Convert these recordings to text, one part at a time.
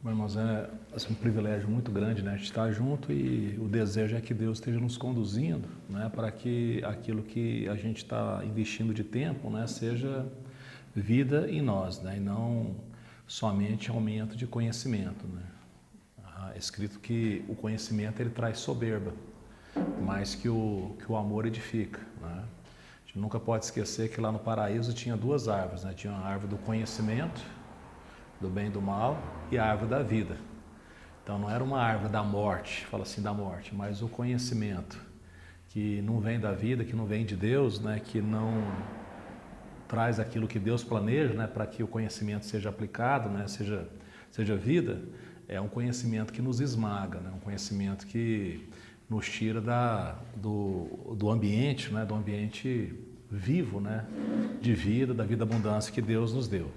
Bom, irmãos, é assim, um privilégio muito grande, né? A gente estar junto e o desejo é que Deus esteja nos conduzindo, né? Para que aquilo que a gente está investindo de tempo, né? Seja vida em nós, né? E não somente aumento de conhecimento, né? É escrito que o conhecimento ele traz soberba, mas que o amor edifica, né? A gente nunca pode esquecer que lá no paraíso tinha duas árvores, né? Tinha a árvore do conhecimento, do bem e do mal, e a árvore da vida. Então não era uma árvore da morte, fala assim da morte, mas o conhecimento que não vem da vida, que não vem de Deus, né? Que não traz aquilo que Deus planeja, né? Para que o conhecimento seja aplicado, né? Seja vida, é um conhecimento que nos esmaga, né? Um conhecimento que nos tira do ambiente, né? Do ambiente vivo, né? De vida, da vida abundância que Deus nos deu.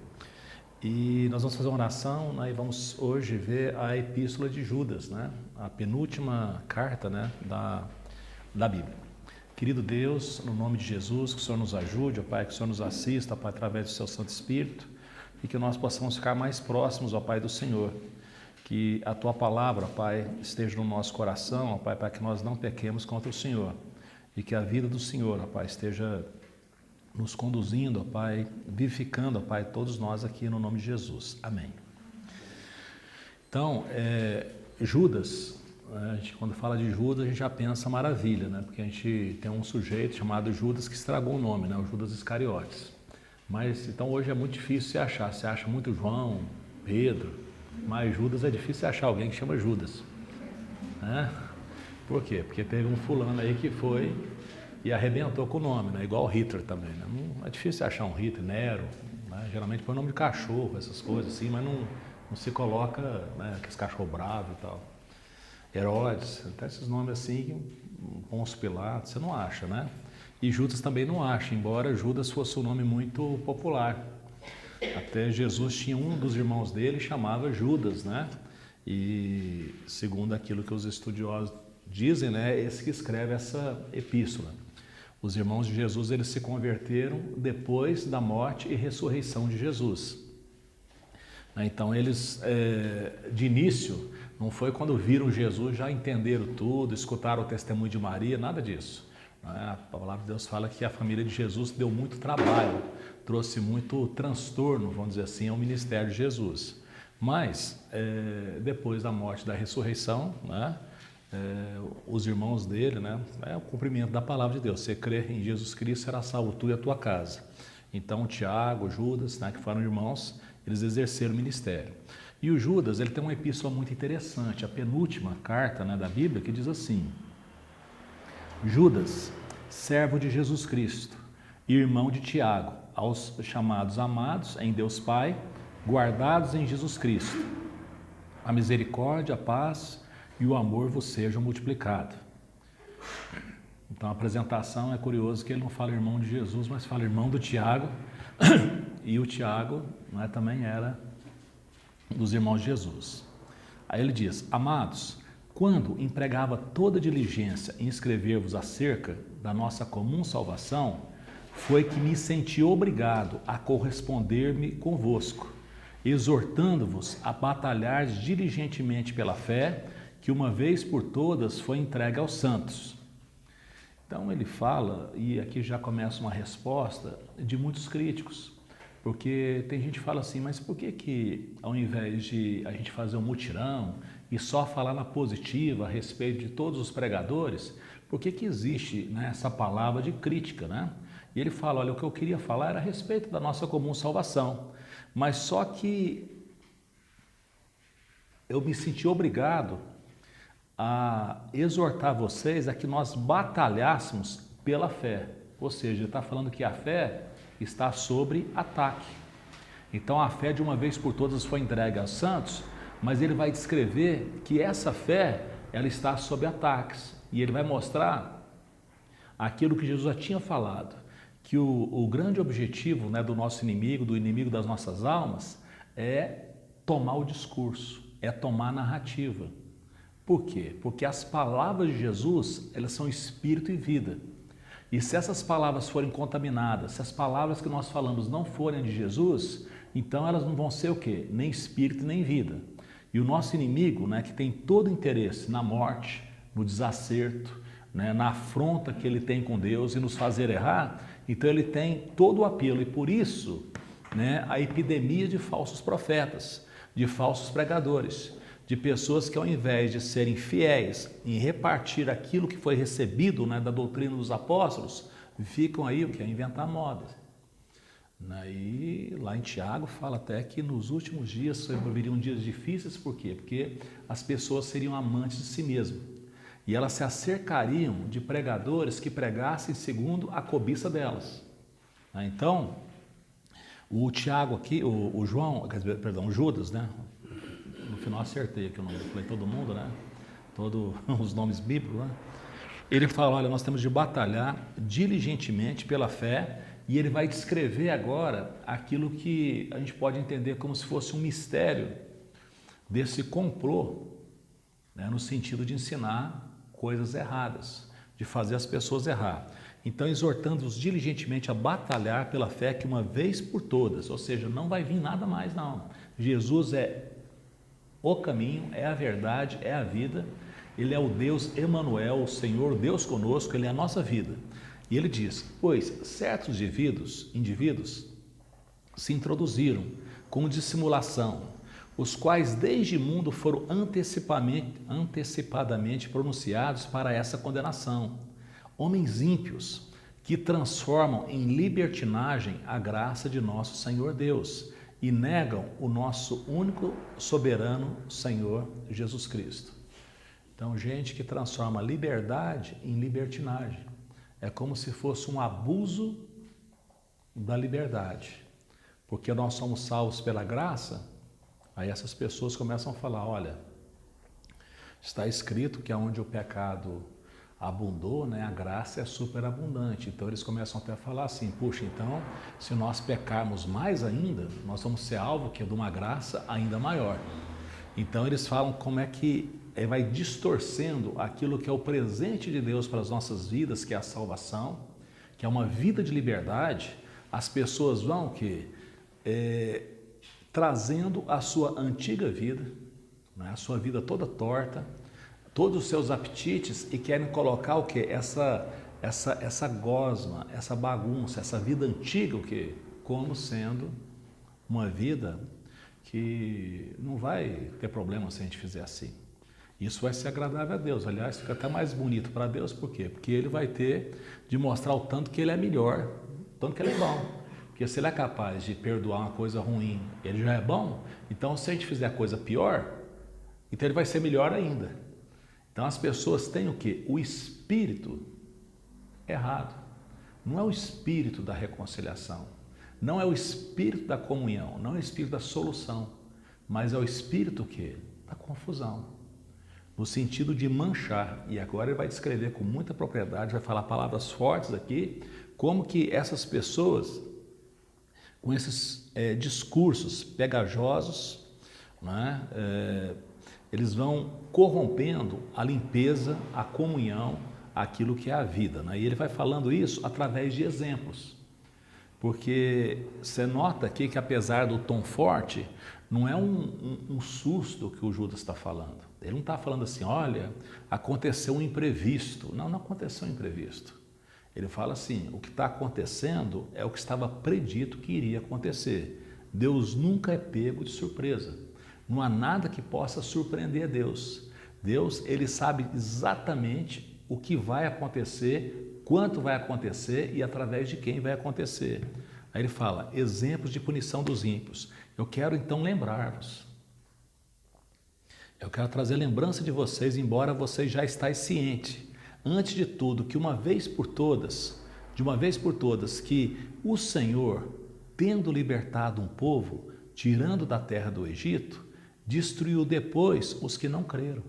E nós vamos fazer uma oração, né, e vamos hoje ver a Epístola de Judas, né, a penúltima carta, né, da Bíblia. Querido Deus, no nome de Jesus, que o Senhor nos ajude, ó Pai, que o Senhor nos assista, ó Pai, através do Seu Santo Espírito, e que nós possamos ficar mais próximos, ó Pai, do Senhor. Que a Tua palavra, ó Pai, esteja no nosso coração, ó Pai, para que nós não pequemos contra o Senhor. E que a vida do Senhor, ó Pai, esteja nos conduzindo, ó Pai, vivificando, ó Pai, todos nós aqui no nome de Jesus. Amém. Então, Judas, a gente, quando fala de Judas, a gente já pensa maravilha, né? Porque a gente tem um sujeito chamado Judas que estragou o nome, né? O Judas Iscariotes. Mas, então, hoje é muito difícil se achar. Você acha muito João, Pedro, mas Judas é difícil você achar alguém que chama Judas, né? Por quê? Porque teve um fulano aí que foi e arrebentou com o nome, né? Igual o Hitler também, né? Não é difícil achar um Hitler, Nero, né? Geralmente põe nome de cachorro, essas coisas assim, mas não se coloca, né, aqueles cachorro bravo e tal. Herodes, até esses nomes assim, Pôncio Pilatos, você não acha, né? E Judas também não acha, embora Judas fosse um nome muito popular. Até Jesus tinha um dos irmãos dele, chamava Judas, né? E segundo aquilo que os estudiosos dizem, né, esse que escreve essa epístola. Os irmãos de Jesus, eles se converteram depois da morte e ressurreição de Jesus. Então, eles, de início, não foi quando viram Jesus, já entenderam tudo, escutaram o testemunho de Maria, nada disso. A palavra de Deus fala que a família de Jesus deu muito trabalho, trouxe muito transtorno, vamos dizer assim, ao ministério de Jesus. Mas, depois da morte e da ressurreição, né, os irmãos dele, né, é o cumprimento da palavra de Deus. Você crer em Jesus Cristo, será salvo tu e a tua casa. Então, Tiago, Judas, né, que foram irmãos, eles exerceram o ministério. E o Judas, ele tem uma epístola muito interessante, a penúltima carta, né, da Bíblia, que diz assim: Judas, servo de Jesus Cristo, irmão de Tiago, aos chamados amados em Deus Pai, guardados em Jesus Cristo. A misericórdia, a paz e o amor vos sejam multiplicados. Então a apresentação é curioso que ele não fala irmão de Jesus, mas fala irmão do Tiago, e o Tiago, né, também era dos irmãos de Jesus. Aí ele diz: amados, quando empregava toda diligência em escrever-vos acerca da nossa comum salvação, foi que me senti obrigado a corresponder-me convosco, exortando-vos a batalhar diligentemente pela fé, que uma vez por todas foi entregue aos santos. Então ele fala, e aqui já começa uma resposta de muitos críticos, porque tem gente que fala assim, mas por que ao invés de a gente fazer um mutirão e só falar na positiva a respeito de todos os pregadores, por que existe, né, essa palavra de crítica, né? E ele fala, olha, o que eu queria falar era a respeito da nossa comum salvação, mas só que eu me senti obrigado a exortar vocês a que nós batalhássemos pela fé. Ou seja, ele está falando que a fé está sobre ataque. Então a fé de uma vez por todas foi entregue aos santos, mas ele vai descrever que essa fé, ela está sob ataques. E ele vai mostrar aquilo que Jesus já tinha falado, que o grande objetivo, né, do nosso inimigo, do inimigo das nossas almas, é tomar o discurso, é tomar a narrativa. Por quê? Porque as palavras de Jesus, elas são espírito e vida. E se essas palavras forem contaminadas, se as palavras que nós falamos não forem de Jesus, então elas não vão ser o quê? Nem espírito nem vida. E o nosso inimigo, né, que tem todo interesse na morte, no desacerto, né, na afronta que ele tem com Deus e nos fazer errar, então ele tem todo o apelo. E por isso, né, a epidemia de falsos profetas, de falsos pregadores, de pessoas que ao invés de serem fiéis em repartir aquilo que foi recebido, né, da doutrina dos apóstolos, ficam aí o que? A inventar modas. E lá em Tiago fala até que nos últimos dias sobreviriam dias difíceis, por quê? Porque as pessoas seriam amantes de si mesmas e elas se acercariam de pregadores que pregassem segundo a cobiça delas. Então, o Tiago aqui, o Judas, né? No final acertei aqui o nome, falei todo mundo, né? Todos os nomes bíblicos, né? Ele fala, olha, nós temos de batalhar diligentemente pela fé, e ele vai descrever agora aquilo que a gente pode entender como se fosse um mistério desse complô, né? No sentido de ensinar coisas erradas, de fazer as pessoas errar. Então, exortando-os diligentemente a batalhar pela fé que uma vez por todas, ou seja, não vai vir nada mais não. Jesus é o caminho, é a verdade, é a vida. Ele é o Deus Emanuel, o Senhor Deus conosco, Ele é a nossa vida. E ele diz, pois certos indivíduos se introduziram com dissimulação, os quais desde mundo foram antecipadamente pronunciados para essa condenação. Homens ímpios que transformam em libertinagem a graça de nosso Senhor Deus e negam o nosso único soberano Senhor Jesus Cristo. Então, gente que transforma liberdade em libertinagem. É como se fosse um abuso da liberdade. Porque nós somos salvos pela graça, aí essas pessoas começam a falar, olha, está escrito que onde o pecado abundou, né, a graça é superabundante. Então eles começam até a falar assim, puxa, então se nós pecarmos mais ainda, nós vamos ser alvo que é de uma graça ainda maior. Então eles falam como é que vai distorcendo aquilo que é o presente de Deus para as nossas vidas, que é a salvação, que é uma vida de liberdade. As pessoas vão trazendo a sua antiga vida, né, a sua vida toda torta, todos os seus apetites, e querem colocar o quê? Essa gosma, essa bagunça, essa vida antiga, o quê? Como sendo uma vida que não vai ter problema se a gente fizer assim. Isso vai ser agradável a Deus. Aliás, fica até mais bonito para Deus. Por quê? Porque Ele vai ter de mostrar o tanto que Ele é melhor, o tanto que Ele é bom. Porque se Ele é capaz de perdoar uma coisa ruim, Ele já é bom. Então, se a gente fizer coisa pior, então Ele vai ser melhor ainda. Então, as pessoas têm o quê? O espírito errado. Não é o espírito da reconciliação. Não é o espírito da comunhão. Não é o espírito da solução. Mas é o espírito o quê? Da confusão. No sentido de manchar. E agora ele vai descrever com muita propriedade, vai falar palavras fortes aqui, como que essas pessoas, com esses discursos pegajosos, né, eles vão corrompendo a limpeza, a comunhão, aquilo que é a vida. Né? E ele vai falando isso através de exemplos. Porque você nota aqui que apesar do tom forte, não é um susto que o Judas está falando. Ele não está falando assim, olha, aconteceu um imprevisto. Não, não aconteceu um imprevisto. Ele fala assim, o que está acontecendo é o que estava predito que iria acontecer. Deus nunca é pego de surpresa. Não há nada que possa surpreender a Deus. Deus, Ele sabe exatamente o que vai acontecer, quanto vai acontecer e através de quem vai acontecer. Aí ele fala, exemplos de punição dos ímpios. Eu quero então lembrar-vos. Eu quero trazer lembrança de vocês, embora vocês já estáis cientes, antes de tudo, que de uma vez por todas, que o Senhor, tendo libertado um povo, tirando da terra do Egito, destruiu depois os que não creram.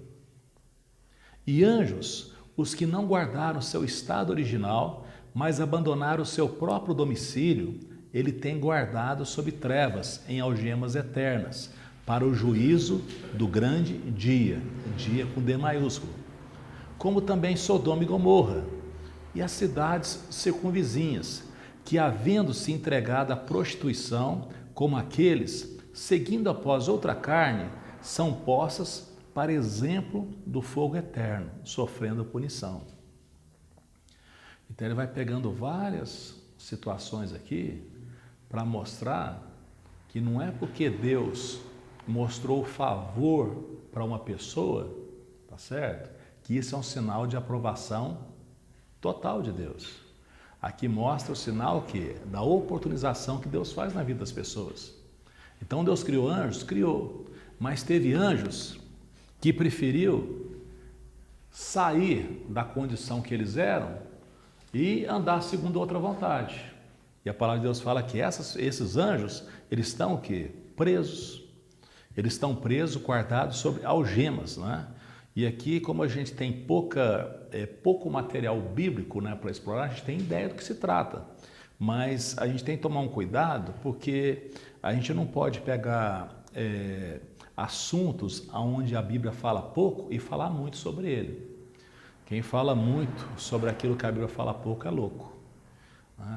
E anjos, os que não guardaram seu estado original, mas abandonaram o seu próprio domicílio, Ele tem guardado sob trevas, em algemas eternas, para o juízo do grande dia, dia com D maiúsculo, como também Sodoma e Gomorra, e as cidades circunvizinhas, que havendo se entregado à prostituição, como aqueles, seguindo após outra carne, são postas para exemplo do fogo eterno, sofrendo punição. Então ele vai pegando várias situações aqui para mostrar que não é porque Deus mostrou favor para uma pessoa, tá certo? Que isso é um sinal de aprovação total de Deus. Aqui mostra o sinal que da oportunização que Deus faz na vida das pessoas. Então Deus criou anjos? Criou, mas teve anjos que preferiu sair da condição que eles eram e andar segundo outra vontade. E a palavra de Deus fala que esses anjos, eles estão o quê? Presos. Eles estão presos, guardados sobre algemas, né? E aqui, como a gente tem pouco material bíblico, né, para explorar, a gente tem ideia do que se trata. Mas a gente tem que tomar um cuidado, porque a gente não pode pegar assuntos onde a Bíblia fala pouco e falar muito sobre ele. Quem fala muito sobre aquilo que a Bíblia fala pouco é louco.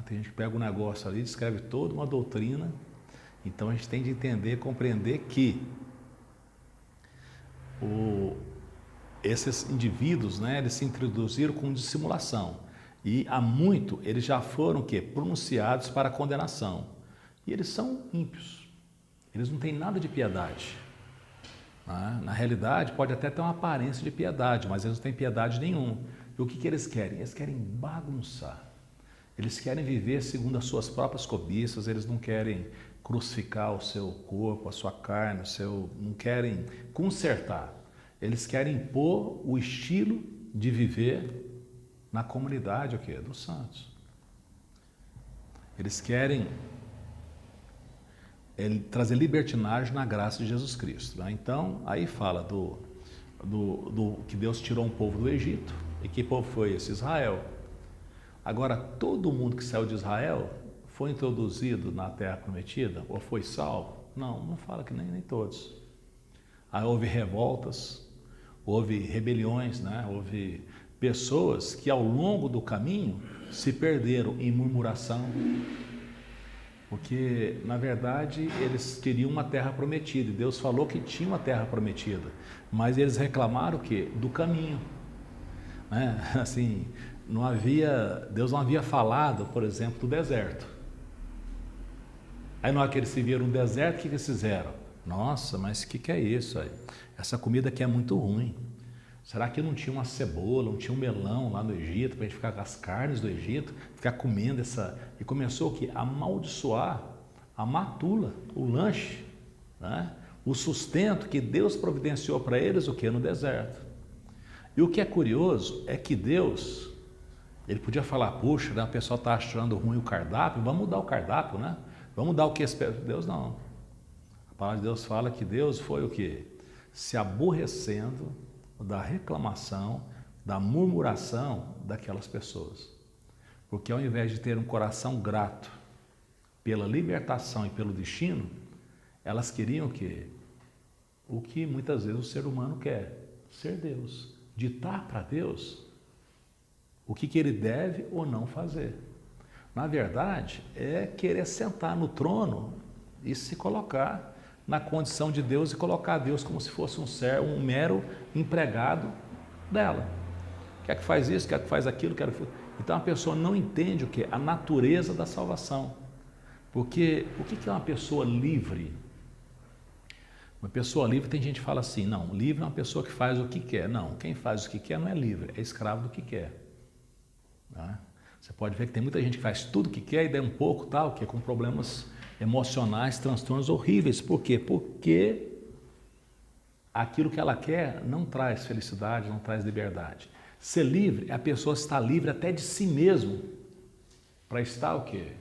Tem gente que pega um negócio ali, descreve toda uma doutrina. Então a gente tem de entender, compreender que esses indivíduos, né, eles se introduziram com dissimulação. E há muito eles já foram pronunciados para condenação. E eles são ímpios. Eles não têm nada de piedade. Na realidade, pode até ter uma aparência de piedade, mas eles não têm piedade nenhuma. E o que eles querem? Eles querem bagunçar. Eles querem viver segundo as suas próprias cobiças, eles não querem crucificar o seu corpo, a sua carne, não querem consertar. Eles querem impor o estilo de viver na comunidade dos santos. Eles querem trazer libertinagem na graça de Jesus Cristo. Né? Então, aí fala do que Deus tirou um povo do Egito. E que povo foi esse? Israel. Agora, todo mundo que saiu de Israel foi introduzido na terra prometida? Ou foi salvo? Não fala que nem todos. Aí houve revoltas, houve rebeliões, né? Houve pessoas que ao longo do caminho se perderam em murmuração, porque na verdade eles queriam uma terra prometida e Deus falou que tinha uma terra prometida, mas eles reclamaram o quê? Do caminho, né? Assim, Deus não havia falado, por exemplo, do deserto. Aí na hora que eles se viram no deserto, o que eles fizeram? Nossa, mas o que é isso aí? Essa comida aqui é muito ruim. Será que não tinha uma cebola, não tinha um melão lá no Egito, para a gente ficar com as carnes do Egito, ficar comendo essa... E começou o quê? A amaldiçoar a matula, o lanche, né? O sustento que Deus providenciou para eles, o quê? No deserto. E o que é curioso é que Deus, ele podia falar, puxa, né, o pessoal está achando ruim o cardápio, vamos mudar o cardápio, né? Vamos dar o que espera. Deus não. A palavra de Deus fala que Deus foi o quê? Se aborrecendo da reclamação, da murmuração daquelas pessoas. Porque ao invés de ter um coração grato pela libertação e pelo destino, elas queriam o quê? O que muitas vezes o ser humano quer, ser Deus, ditar para Deus o que ele deve ou não fazer. Na verdade, é querer sentar no trono e se colocar na condição de Deus e colocar Deus como se fosse um mero empregado dela. Quer que faz isso, quer que faz aquilo, Então a pessoa não entende o que? A natureza da salvação. Porque o que é uma pessoa livre? Uma pessoa livre, tem gente que fala assim, não, livre é uma pessoa que faz o que quer. Não, quem faz o que quer não é livre, é escravo do que quer. Tá? Você pode ver que tem muita gente que faz tudo o que quer e daí um pouco tal, que é com problemas emocionais, transtornos horríveis. Por quê? Porque aquilo que ela quer não traz felicidade, não traz liberdade. Ser livre é a pessoa estar livre até de si mesmo para estar o quê?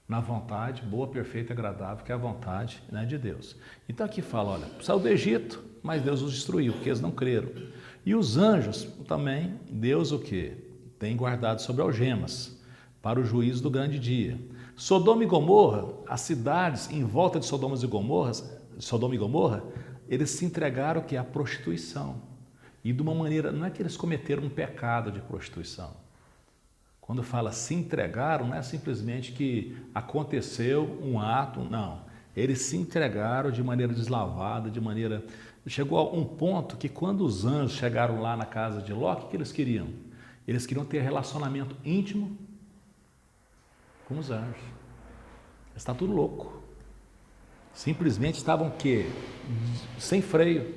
Na vontade, boa, perfeita e agradável, que é a vontade, né, de Deus. Então aqui fala, olha, saiu do Egito, mas Deus os destruiu, porque eles não creram. E os anjos também, Deus o quê? Tem guardado sobre algemas, para o juízo do grande dia. Sodoma e Gomorra, as cidades em volta de Sodoma e Gomorra, eles se entregaram à prostituição. E de uma maneira, não é que eles cometeram um pecado de prostituição. Quando fala se entregaram, não é simplesmente que aconteceu um ato, não. Eles se entregaram de maneira deslavada, de maneira... Chegou a um ponto que quando os anjos chegaram lá na casa de Ló, o que eles queriam? Eles queriam ter relacionamento íntimo com os anjos. Está tudo louco. Simplesmente estavam o quê? Sem freio.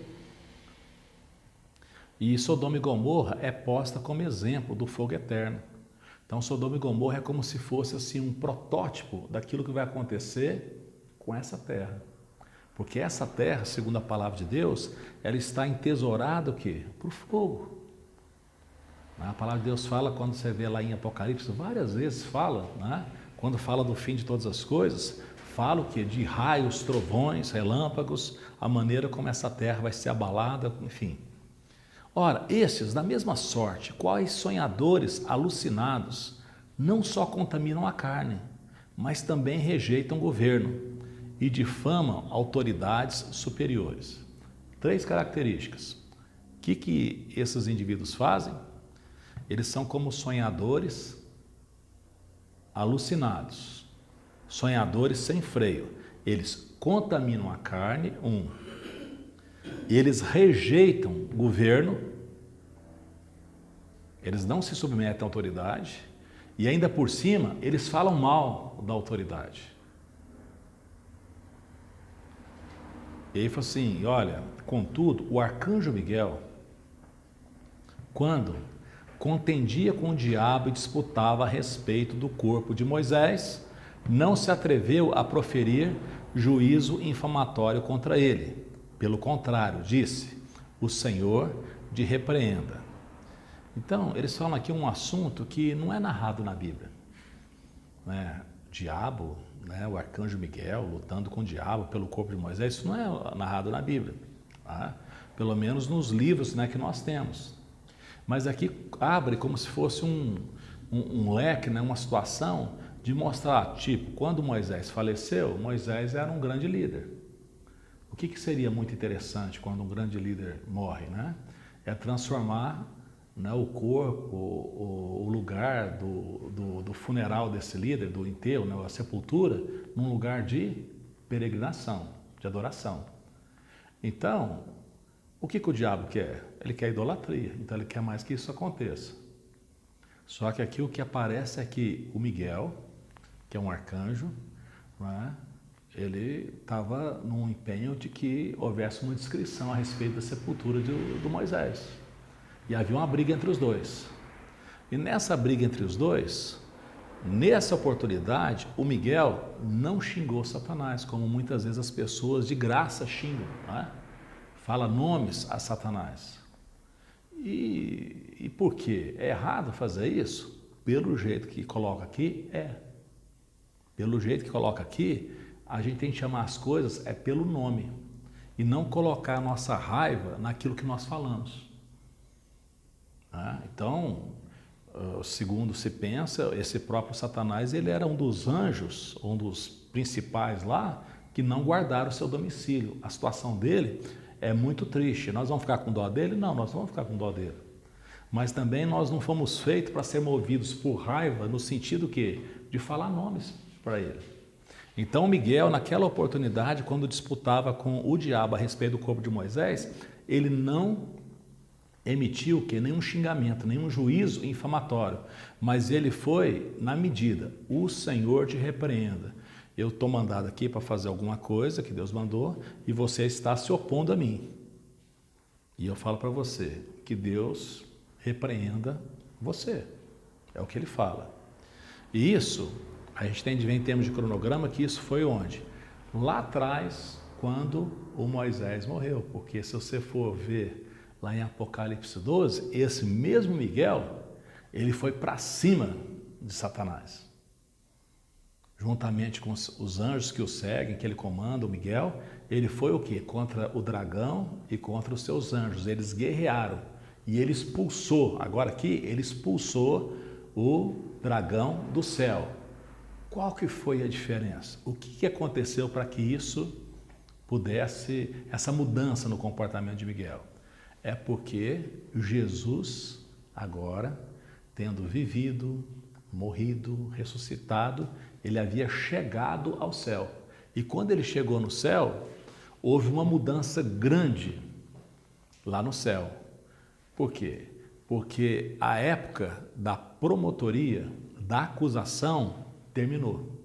E Sodoma e Gomorra é posta como exemplo do fogo eterno. Então Sodoma e Gomorra é como se fosse assim um protótipo daquilo que vai acontecer com essa terra. Porque essa terra, segundo a palavra de Deus, ela está entesourada o quê? Por fogo. A palavra de Deus fala, quando você vê lá em Apocalipse, várias vezes fala, né? Quando fala do fim de todas as coisas, fala o quê? De raios, trovões, relâmpagos, a maneira como essa terra vai ser abalada, enfim. Ora, estes, da mesma sorte, quais sonhadores alucinados, não só contaminam a carne, mas também rejeitam o governo e difamam autoridades superiores. 3 características. O que esses indivíduos fazem? Eles são como sonhadores alucinados, sonhadores sem freio. Eles contaminam a carne, eles rejeitam o governo, eles não se submetem à autoridade e ainda por cima eles falam mal da autoridade. E aí falou assim, olha, contudo, o arcanjo Miguel, quando contendia com o diabo e disputava a respeito do corpo de Moisés, não se atreveu a proferir juízo infamatório contra ele. Pelo contrário, disse, o Senhor te repreenda. Então, eles falam aqui um assunto que não é narrado na Bíblia. Né? Diabo, né? O arcanjo Miguel lutando com o diabo pelo corpo de Moisés, isso não é narrado na Bíblia. Tá? Pelo menos nos livros, né, que nós temos. Mas aqui abre como se fosse um leque, né, uma situação de mostrar, tipo, quando Moisés faleceu, Moisés era um grande líder. O que seria muito interessante quando um grande líder morre, né? É transformar, né, o corpo, o lugar do funeral desse líder, do enterro, né, a sepultura, num lugar de peregrinação, de adoração. Então, o que o diabo quer? Ele quer idolatria, então ele quer mais que isso aconteça. Só que aqui o que aparece é que o Miguel, que é um arcanjo, né, ele estava num empenho de que houvesse uma descrição a respeito da sepultura do Moisés. E havia uma briga entre os dois. E nessa briga entre os dois, nessa oportunidade, o Miguel não xingou Satanás, como muitas vezes as pessoas de graça xingam, né? Fala nomes a Satanás. E por quê? É errado fazer isso? Pelo jeito que coloca aqui, é. Pelo jeito que coloca aqui, a gente tem que chamar as coisas pelo nome e não colocar a nossa raiva naquilo que nós falamos. Então, segundo se pensa, esse próprio Satanás, ele era um dos anjos, um dos principais lá, que não guardaram o seu domicílio. A situação dele é muito triste. Nós vamos ficar com dó dele? Não, nós não vamos ficar com dó dele. Mas também nós não fomos feitos para ser movidos por raiva, no sentido que de falar nomes para ele. Então Miguel, naquela oportunidade, quando disputava com o diabo a respeito do corpo de Moisés, ele não emitiu que nenhum xingamento, nenhum juízo infamatório, mas ele foi na medida, o Senhor te repreenda. Eu estou mandado aqui para fazer alguma coisa que Deus mandou e você está se opondo a mim. E eu falo para você que Deus repreenda você. É o que ele fala. E isso, a gente tem de ver em termos de cronograma que isso foi onde? Lá atrás, quando o Moisés morreu. Porque se você for ver lá em Apocalipse 12, esse mesmo Miguel, ele foi para cima de Satanás. Juntamente com os anjos que o seguem, que ele comanda, o Miguel, ele foi o quê? Contra o dragão e contra os seus anjos. Eles guerrearam e ele expulsou, agora aqui, ele expulsou o dragão do céu. Qual que foi a diferença? O que aconteceu para que isso pudesse, essa mudança no comportamento de Miguel? É porque Jesus, agora, tendo vivido, morrido, ressuscitado, ele havia chegado ao céu. E quando ele chegou no céu, houve uma mudança grande lá no céu. Por quê? Porque a época da promotoria, da acusação, terminou.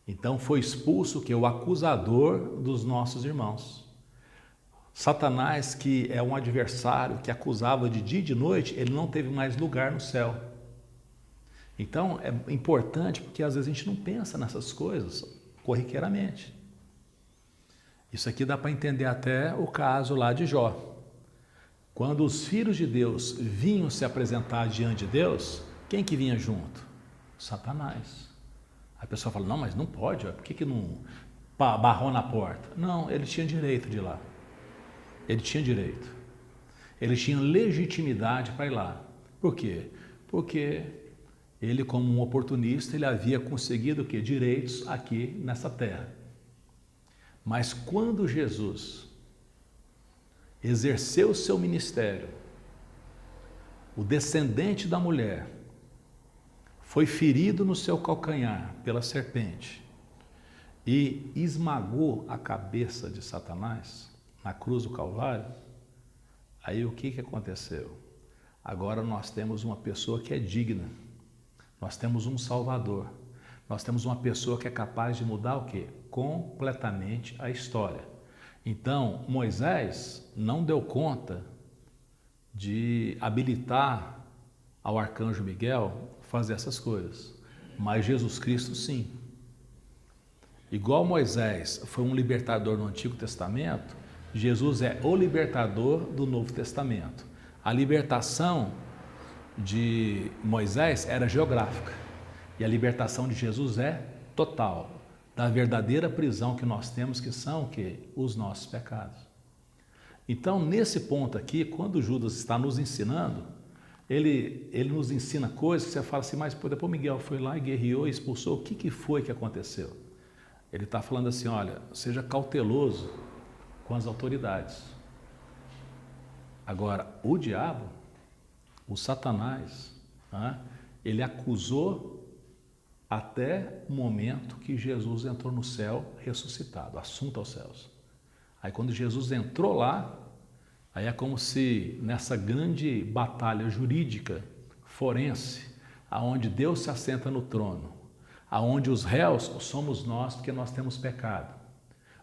Então foi expulso o acusador dos nossos irmãos. Satanás, que é um adversário que acusava de dia e de noite, ele não teve mais lugar no céu. Então é importante porque às vezes a gente não pensa nessas coisas corriqueiramente. Isso aqui dá para entender até o caso lá de Jó. Quando os filhos de Deus vinham se apresentar diante de Deus, quem que vinha junto? Satanás. A pessoa fala, não, mas não pode, por que não barrou na porta? Não, ele tinha direito de ir lá. Ele tinha direito. Ele tinha legitimidade para ir lá. Por quê? Porque ele, como um oportunista, ele havia conseguido o quê? Direitos aqui nessa terra. Mas quando Jesus exerceu o seu ministério, o descendente da mulher foi ferido no seu calcanhar pela serpente e esmagou a cabeça de Satanás na cruz do Calvário, aí o que aconteceu? Agora nós temos uma pessoa que é digna, nós temos um Salvador, nós temos uma pessoa que é capaz de mudar o quê? Completamente a história. Então, Moisés não deu conta de habilitar ao arcanjo Miguel fazer essas coisas, mas Jesus Cristo sim. Igual Moisés foi um libertador no Antigo Testamento, Jesus é o libertador do Novo Testamento. A libertação de Moisés era geográfica e a libertação de Jesus é total, da verdadeira prisão que nós temos, que são o quê? Os nossos pecados. Então, nesse ponto aqui, quando Judas está nos ensinando, ele nos ensina coisas que você fala assim, mas depois Miguel foi lá e guerreou e expulsou, o que foi que aconteceu? Ele está falando assim, olha, seja cauteloso com as autoridades. Agora, o diabo, o Satanás, ele acusou até o momento que Jesus entrou no céu ressuscitado, assunto aos céus. Aí quando Jesus entrou lá, aí é como se nessa grande batalha jurídica, forense, aonde Deus se assenta no trono, aonde os réus somos nós porque nós temos pecado,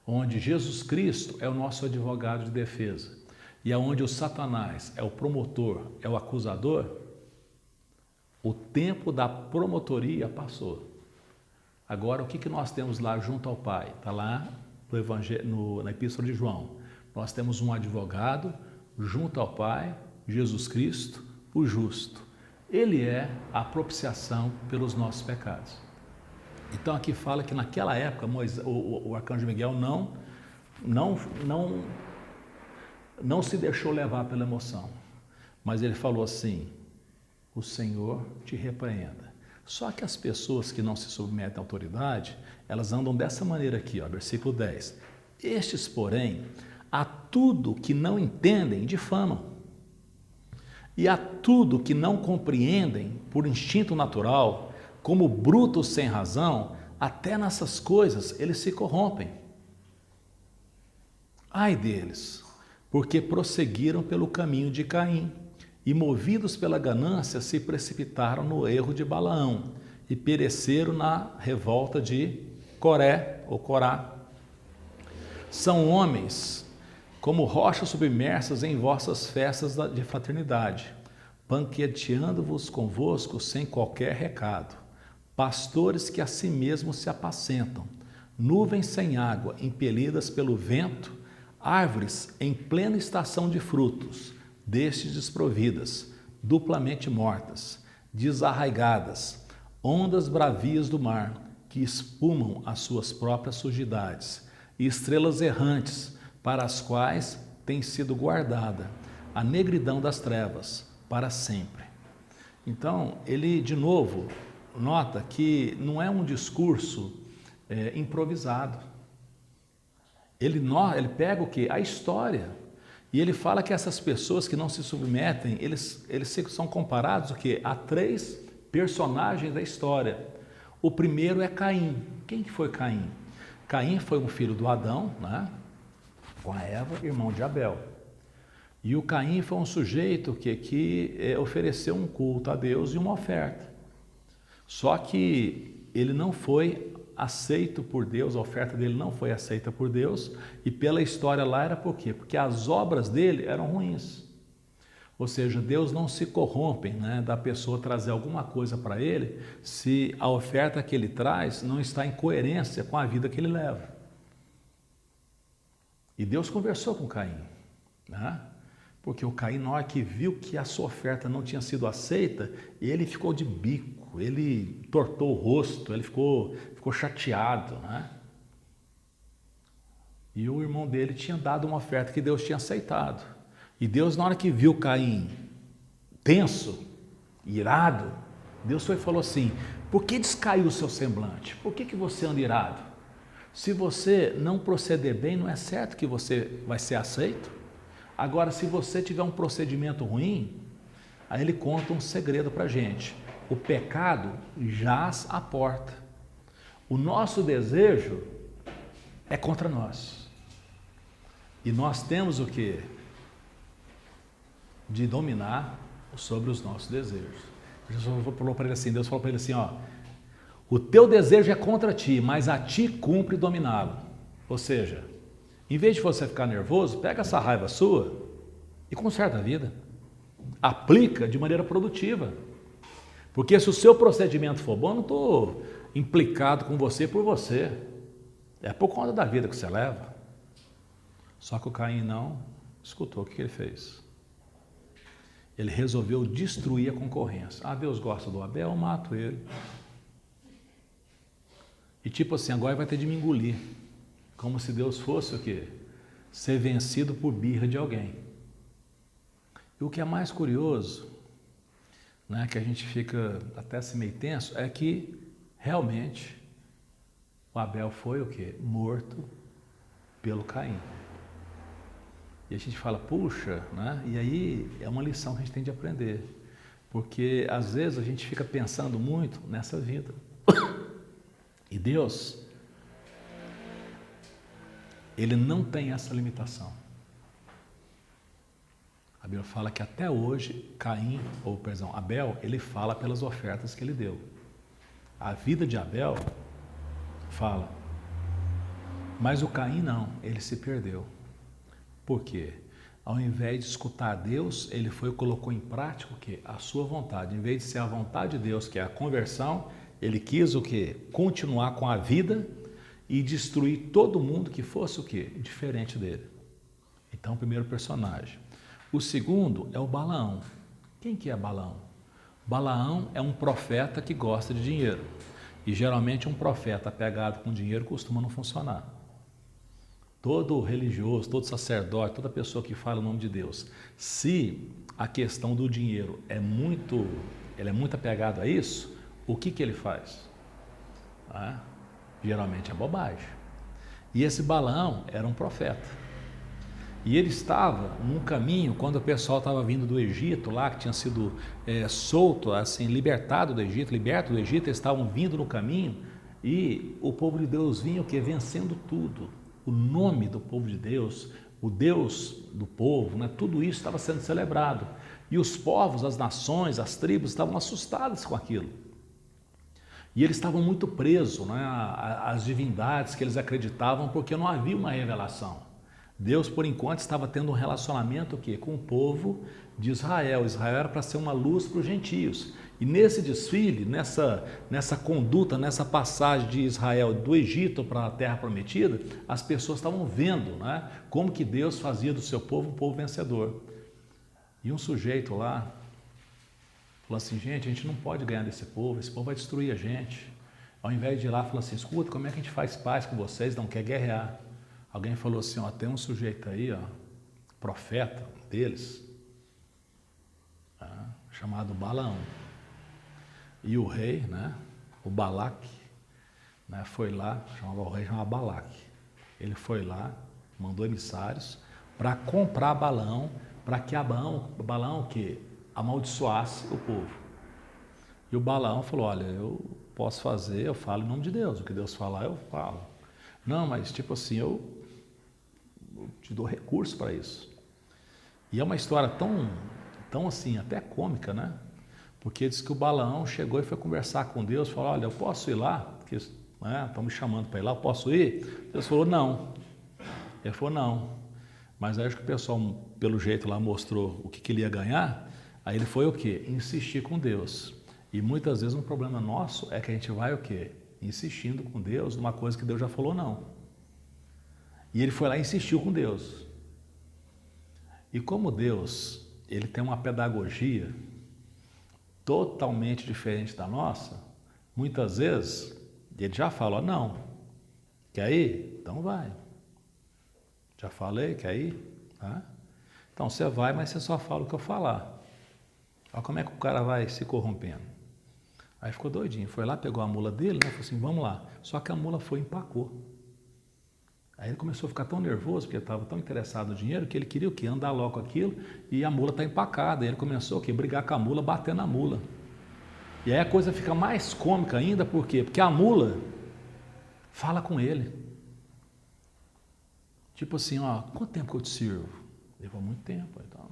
onde Jesus Cristo é o nosso advogado de defesa e aonde o Satanás é o promotor, é o acusador, o tempo da promotoria passou. Agora, o que nós temos lá junto ao Pai? Está lá no Evangelho, na Epístola de João. Nós temos um advogado junto ao Pai, Jesus Cristo, o justo. Ele é a propiciação pelos nossos pecados. Então, aqui fala que naquela época o arcanjo Miguel não se deixou levar pela emoção, mas ele falou assim, o Senhor te repreenda. Só que as pessoas que não se submetem à autoridade, elas andam dessa maneira aqui, versículo 10. Estes, porém, a tudo que não entendem, difamam. E a tudo que não compreendem por instinto natural, como brutos sem razão, até nessas coisas eles se corrompem. Ai deles, porque prosseguiram pelo caminho de Caim, e movidos pela ganância se precipitaram no erro de Balaão, e pereceram na revolta de Coré, ou Corá. São homens como rochas submersas em vossas festas de fraternidade, banqueteando-vos convosco sem qualquer recado, pastores que a si mesmos se apacentam, nuvens sem água, impelidas pelo vento, árvores em plena estação de frutos, destes desprovidas, duplamente mortas, desarraigadas, ondas bravias do mar, que espumam as suas próprias sujidades, e estrelas errantes, para as quais tem sido guardada a negridão das trevas, para sempre. Então, ele, de novo, nota que não é um discurso improvisado. Ele pega o quê? A história. E ele fala que essas pessoas que não se submetem, eles são comparados o quê? A 3 personagens da história. O primeiro é Caim. Quem que foi Caim? Caim foi um filho do Adão, né? Com a Eva, irmão de Abel. E o Caim foi um sujeito que ofereceu um culto a Deus e uma oferta. Só que ele não foi aceito por Deus, a oferta dele não foi aceita por Deus, e pela história lá era por quê? Porque as obras dele eram ruins. Ou seja, Deus não se corrompe, né, da pessoa trazer alguma coisa para ele se a oferta que ele traz não está em coerência com a vida que ele leva. E Deus conversou com Caim, né? Porque o Caim, na hora que viu que a sua oferta não tinha sido aceita, ele ficou de bico, ele tortou o rosto, ele ficou chateado, né? E o irmão dele tinha dado uma oferta que Deus tinha aceitado. E Deus, na hora que viu Caim tenso, irado, Deus foi e falou assim: por que descaiu o seu semblante? Por que você anda irado? Se você não proceder bem, não é certo que você vai ser aceito? Agora, se você tiver um procedimento ruim, aí ele conta um segredo para a gente. O pecado jaz à porta. O nosso desejo é contra nós. E nós temos o quê? De dominar sobre os nossos desejos. Jesus falou para ele assim, Deus falou para ele assim, ó, o teu desejo é contra ti, mas a ti cumpre dominá-lo. Ou seja, em vez de você ficar nervoso, pega essa raiva sua e conserta a vida. Aplica de maneira produtiva. Porque se o seu procedimento for bom, eu não estou implicado com você por você. É por conta da vida que você leva. Só que o Caim não escutou o que ele fez. Ele resolveu destruir a concorrência. Ah, Deus gosta do Abel, eu mato ele. E tipo assim, agora vai ter de me engolir. Como se Deus fosse o quê? Ser vencido por birra de alguém. E o que é mais curioso, né, que a gente fica até assim meio tenso, é que realmente o Abel foi o quê? Morto pelo Caim. E a gente fala, puxa, né? E aí é uma lição que a gente tem de aprender. Porque às vezes a gente fica pensando muito nessa vida. E Deus, Ele não tem essa limitação. A Bíblia fala que até hoje Abel, ele fala pelas ofertas que ele deu. A vida de Abel fala. Mas o Caim não, ele se perdeu. Por quê? Ao invés de escutar a Deus, ele foi e colocou em prática o quê? A sua vontade. Em vez de ser a vontade de Deus, que é a conversão, ele quis o quê? Continuar com a vida e destruir todo mundo que fosse o quê? Diferente dele. Então, o primeiro personagem. O segundo é o Balaão. Quem que é Balaão? Balaão é um profeta que gosta de dinheiro. E geralmente um profeta apegado com dinheiro costuma não funcionar. Todo religioso, todo sacerdote, toda pessoa que fala o nome de Deus, se a questão do dinheiro ele é muito apegado a isso, o que ele faz? Geralmente é bobagem. E esse Balaão era um profeta. E ele estava num caminho, quando o pessoal estava vindo do Egito, lá que tinha sido solto, assim, liberto do Egito, eles estavam vindo no caminho e o povo de Deus vinha o quê? Vencendo tudo. O nome do povo de Deus, o Deus do povo, né? Tudo isso estava sendo celebrado. E os povos, as nações, as tribos estavam assustadas com aquilo. E eles estavam muito presos, né, às divindades que eles acreditavam, porque não havia uma revelação. Deus, por enquanto, estava tendo um relacionamento com o povo de Israel. Israel era para ser uma luz para os gentios. E nesse desfile, nessa conduta, nessa passagem de Israel do Egito para a Terra Prometida, as pessoas estavam vendo, né, como que Deus fazia do seu povo um povo vencedor. E um sujeito lá falou assim, gente, a gente não pode ganhar desse povo, esse povo vai destruir a gente. Ao invés de ir lá, falou assim, escuta, como é que a gente faz paz com vocês, não quer guerrear? Alguém falou assim, ó, tem um sujeito aí, ó, profeta deles, chamado Balaão. E o rei, né, o Balaque, né, foi lá, o rei chamava Balaque. Ele foi lá, mandou emissários para comprar Balaão, para que Balaão que amaldiçoasse o povo. E o Balaão falou, olha, eu posso fazer, eu falo em nome de Deus, o que Deus falar eu falo. Não, mas tipo assim, eu te dou recurso para isso. E é uma história tão assim, até cômica, né? Porque diz que o Balaão chegou e foi conversar com Deus, falou, olha, eu posso ir lá? Porque estão me chamando para ir lá, eu posso ir? Deus falou, não. Ele falou, não. Mas aí acho que o pessoal, pelo jeito lá, mostrou o que ele ia ganhar. Aí ele foi o quê? Insistir com Deus. E muitas vezes um problema nosso é que a gente vai o quê? Insistindo com Deus numa coisa que Deus já falou não. E ele foi lá e insistiu com Deus. E como Deus, ele tem uma pedagogia totalmente diferente da nossa, muitas vezes ele já fala, não, quer ir? Então vai. Já falei, quer ir? Tá? Então você vai, mas você só fala o que eu falar. Olha como é que o cara vai se corrompendo. Aí ficou doidinho, foi lá, pegou a mula dele, né? Falou assim, vamos lá. Só que a mula foi e empacou. Aí ele começou a ficar tão nervoso, porque ele estava tão interessado no dinheiro, que ele queria o quê? Andar logo com aquilo, e a mula está empacada. Aí ele começou o quê? Brigar com a mula, bater na mula. E aí a coisa fica mais cômica ainda, por quê? Porque a mula fala com ele. Tipo assim, ó, quanto tempo que eu te sirvo? Levou muito tempo, então.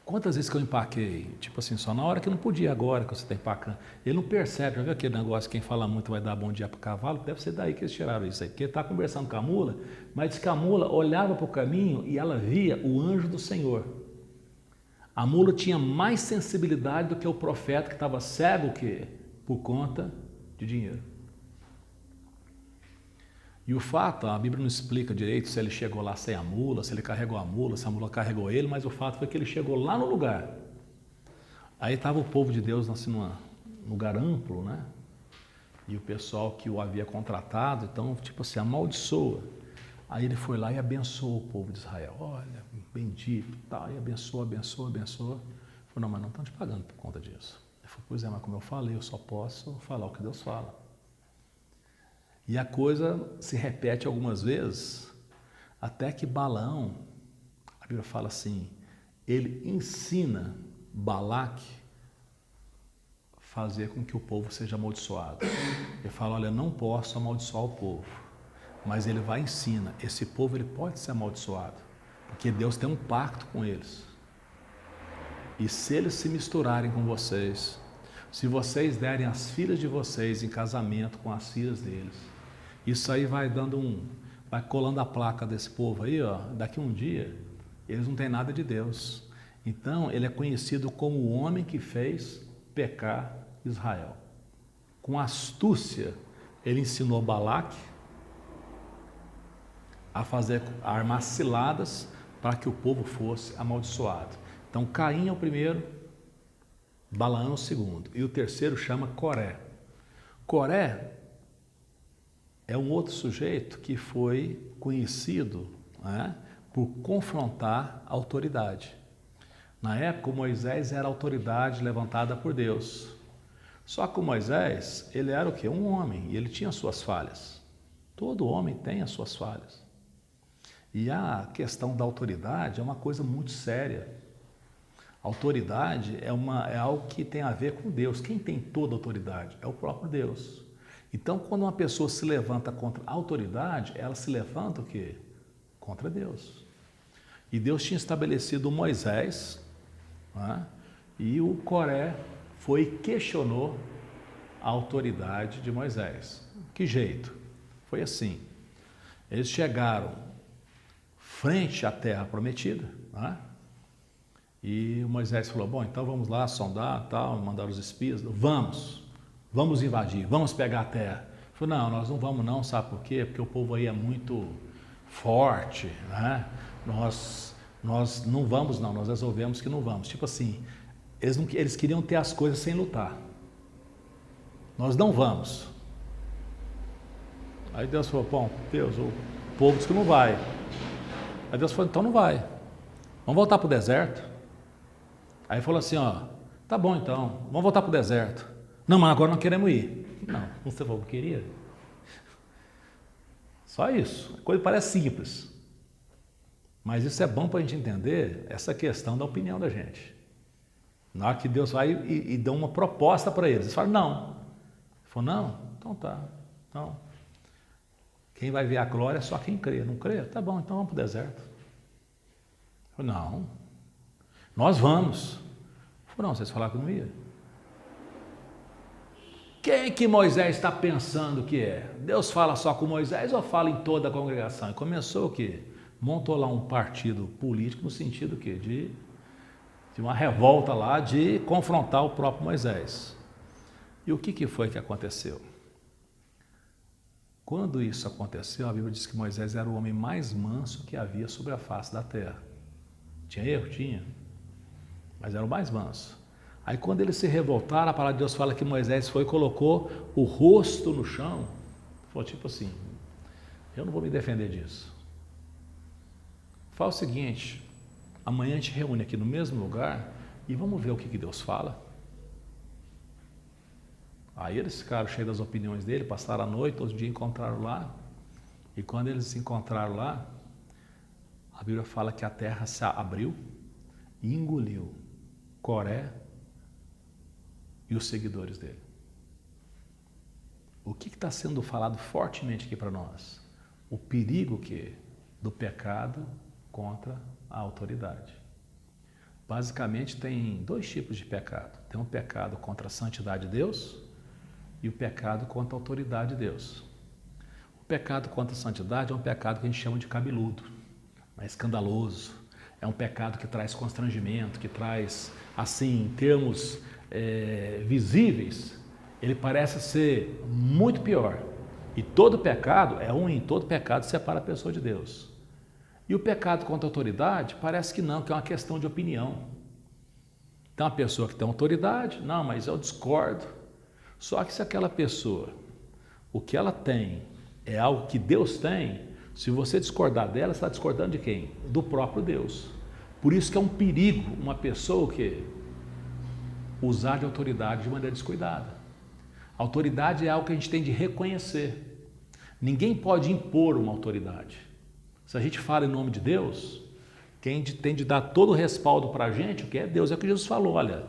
Quantas vezes que eu empaquei? Tipo assim, só na hora que eu não podia, agora que você está empacando. Ele não percebe, já viu aquele negócio, quem fala muito vai dar bom dia para o cavalo? Deve ser daí que eles tiraram isso aí. Porque ele está conversando com a mula, mas diz que a mula olhava para o caminho e ela via o anjo do Senhor. A mula tinha mais sensibilidade do que o profeta que estava cego, que por conta de dinheiro. E o fato, a Bíblia não explica direito se ele chegou lá sem a mula, se ele carregou a mula, se a mula carregou ele, mas o fato foi que ele chegou lá no lugar. Aí estava o povo de Deus assim, num lugar amplo, né? E o pessoal que o havia contratado, então, tipo assim, amaldiçoa. Aí ele foi lá e abençoou o povo de Israel. Olha, bendito, tá, e abençoa. Falou, não, mas não estão te pagando por conta disso. Ele falou, pois é, mas como eu falei, eu só posso falar o que Deus fala. E a coisa se repete algumas vezes, até que Balaão, a Bíblia fala assim, ele ensina Balaque a fazer com que o povo seja amaldiçoado. Ele fala, olha, não posso amaldiçoar o povo, mas ele vai e ensina, esse povo ele pode ser amaldiçoado, porque Deus tem um pacto com eles. E se eles se misturarem com vocês, se vocês derem as filhas de vocês em casamento com as filhas deles, isso aí vai vai colando a placa desse povo aí, ó, daqui um dia, eles não têm nada de Deus. Então, ele é conhecido como o homem que fez pecar Israel. Com astúcia, ele ensinou Balaque a armar ciladas para que o povo fosse amaldiçoado. Então, Caim é o primeiro, Balaão é o segundo, e o terceiro chama Coré. Coré é um outro sujeito que foi conhecido, né, por confrontar a autoridade. Na época, Moisés era a autoridade levantada por Deus. Só que o Moisés, ele era o quê? Um homem, e ele tinha suas falhas. Todo homem tem as suas falhas. E a questão da autoridade é uma coisa muito séria. A autoridade é algo que tem a ver com Deus. Quem tem toda a autoridade? É o próprio Deus. Então, quando uma pessoa se levanta contra a autoridade, ela se levanta o quê? Contra Deus. E Deus tinha estabelecido o Moisés, né? E o Coré foi e questionou a autoridade de Moisés. Que jeito? Foi assim. Eles chegaram frente à terra prometida, né? E o Moisés falou, bom, então vamos lá sondar, tal, mandar os espias, vamos invadir, vamos pegar a terra. Ele falou, não, nós não vamos não, sabe por quê? Porque o povo aí é muito forte, né? Nós não vamos não, nós resolvemos que não vamos. Tipo assim, eles queriam ter as coisas sem lutar. Nós não vamos. Aí Deus falou, bom, Deus, o povo disse que não vai. Aí Deus falou, então não vai. Vamos voltar para o deserto. Aí falou assim, ó, tá bom então, vamos voltar para o deserto. Não, mas agora não queremos ir. Não você falou que queria. Só isso, a coisa parece simples. Mas isso é bom para a gente entender essa questão da opinião da gente. Na hora que Deus vai e dá uma proposta para eles, eles falam, não. Ele falou, não? Então tá. Então, Quem vai ver a glória é só quem crê. Não crê? Tá bom, então vamos para o deserto. Não, nós vamos. Não, vocês falaram que não ia. Quem que Moisés está pensando que é? Deus fala só com Moisés ou fala em toda a congregação? E começou o quê? Montou lá um partido político no sentido quê? De uma revolta lá, de confrontar o próprio Moisés. E o que foi que aconteceu? Quando isso aconteceu, a Bíblia diz que Moisés era o homem mais manso que havia sobre a face da terra. Tinha erro? Tinha. Mas era o mais manso. Aí quando eles se revoltaram, a palavra de Deus fala que Moisés foi e colocou o rosto no chão. Falou tipo assim, eu não vou me defender disso. Fala o seguinte, amanhã a gente reúne aqui no mesmo lugar e vamos ver o que Deus fala. Aí eles ficaram cheios das opiniões dele, passaram a noite, outro dia encontraram lá. E quando eles se encontraram lá, a Bíblia fala que a terra se abriu e engoliu Coré e os seguidores dele. O que está sendo falado fortemente aqui para nós? O perigo do pecado contra a autoridade. Basicamente tem dois tipos de pecado. Tem um pecado contra a santidade de Deus e o pecado contra a autoridade de Deus. O pecado contra a santidade é um pecado que a gente chama de cabeludo, é escandaloso, é um pecado que traz constrangimento, que traz, assim, em termos visíveis, ele parece ser muito pior. E todo pecado é ruim, todo pecado separa a pessoa de Deus. E o pecado contra a autoridade parece que não, que é uma questão de opinião. Então a pessoa que tem autoridade, não, mas eu discordo. Só que se aquela pessoa, o que ela tem é algo que Deus tem, se você discordar dela, você está discordando de quem? Do próprio Deus. Por isso que é um perigo uma pessoa que usar de autoridade de maneira descuidada. Autoridade é algo que a gente tem de reconhecer. Ninguém pode impor uma autoridade. Se a gente fala em nome de Deus, quem tem de dar todo o respaldo para a gente, o que é Deus, é o que Jesus falou, olha,